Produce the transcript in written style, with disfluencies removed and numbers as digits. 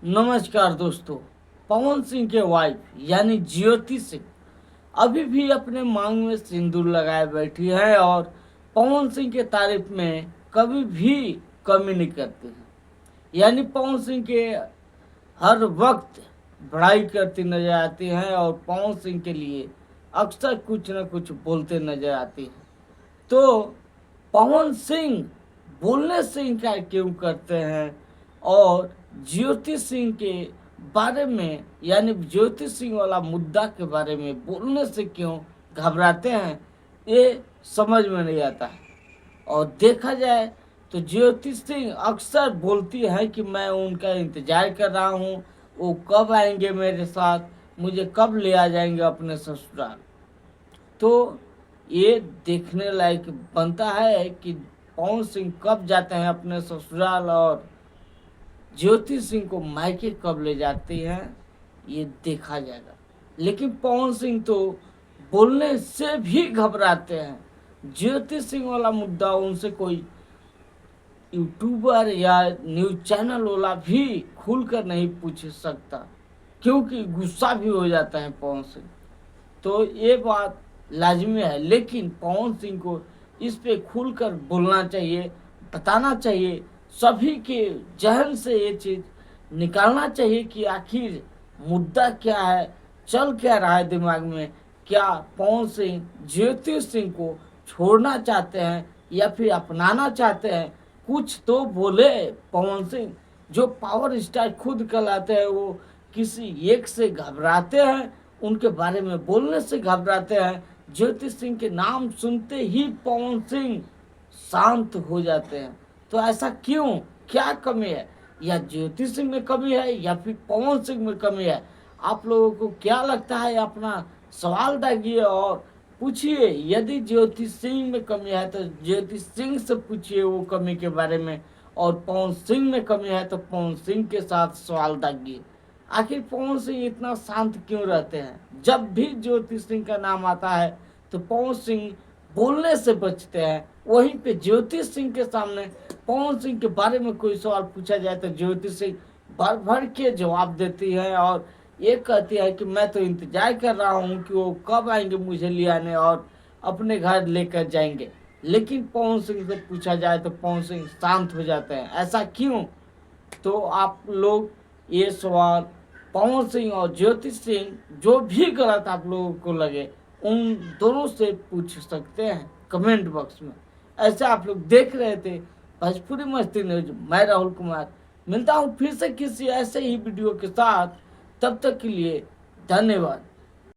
नमस्कार दोस्तों। पवन सिंह के वाइफ यानी ज्योति सिंह अभी भी अपने मांग में सिंदूर लगाए बैठी है और पवन सिंह के तारीफ में कभी भी कमी नहीं करती है। यानी पवन सिंह के हर वक्त बड़ाई करती नजर आती हैं और पवन सिंह के लिए अक्सर कुछ न कुछ बोलते नजर आती हैं। तो पवन सिंह बोलने से इनकार क्यों करते हैं और ज्योति सिंह के बारे में यानी ज्योति सिंह वाला मुद्दा के बारे में बोलने से क्यों घबराते हैं, ये समझ में नहीं आता है। और देखा जाए तो ज्योति सिंह अक्सर बोलती है कि मैं उनका इंतजार कर रहा हूँ, वो कब आएंगे मेरे साथ, मुझे कब ले आ जाएंगे अपने ससुराल। तो ये देखने लायक बनता है कि पवन सिंह कब जाते हैं अपने ससुराल और ज्योति सिंह को मायके कब ले जाती हैं, ये देखा जाएगा। लेकिन पवन सिंह तो बोलने से भी घबराते हैं। ज्योति सिंह वाला मुद्दा उनसे कोई यूट्यूबर या न्यूज चैनल वाला भी खुलकर नहीं पूछ सकता, क्योंकि गुस्सा भी हो जाता है पवन सिंह। तो ये बात लाजमी है, लेकिन पवन सिंह को इस पे खुलकर बोलना चाहिए, बताना चाहिए, सभी के जहन से ये चीज़ निकालना चाहिए कि आखिर मुद्दा क्या है, चल क्या रहा है दिमाग में। क्या पवन सिंह ज्योति सिंह को छोड़ना चाहते हैं या फिर अपनाना चाहते हैं? कुछ तो बोले पवन सिंह, जो पावर स्टार खुद कहलाते हैं, वो किसी एक से घबराते हैं, उनके बारे में बोलने से घबराते हैं। ज्योति सिंह के नाम सुनते ही पवन सिंह शांत हो जाते हैं। तो ऐसा क्यों, क्या कमी है? या ज्योति सिंह में कमी है या फिर पवन सिंह में कमी है? आप लोगों को क्या लगता है? अपना सवाल दागिए और पूछिए। यदि ज्योति सिंह में कमी है तो ज्योति सिंह से पूछिए वो कमी के बारे में, और पवन सिंह में कमी है तो पवन सिंह के साथ सवाल दागिए। आखिर पवन सिंह इतना शांत क्यों रहते हैं? जब भी ज्योति सिंह का नाम आता है तो पवन सिंह बोलने से बचते हैं। वहीं पे ज्योति सिंह के सामने पवन सिंह के बारे में कोई सवाल पूछा जाए तो ज्योति सिंह भर भर के जवाब देती है और ये कहती है कि मैं तो इंतजार कर रहा हूँ कि वो कब आएंगे मुझे ले आने और अपने घर लेकर जाएंगे। लेकिन पवन सिंह से पूछा जाए तो पवन सिंह शांत हो जाते हैं। ऐसा क्यों? तो आप लोग ये सवाल पवन सिंह और ज्योति सिंह, जो भी गलत आप लोगों को लगे, उन दोनों से पूछ सकते हैं कमेंट बॉक्स में। ऐसे आप लोग देख रहे थे भोजपुरी मस्ती न्यूज। मैं राहुल कुमार मिलता हूँ फिर से किसी ऐसे ही वीडियो के साथ। तब तक के लिए धन्यवाद।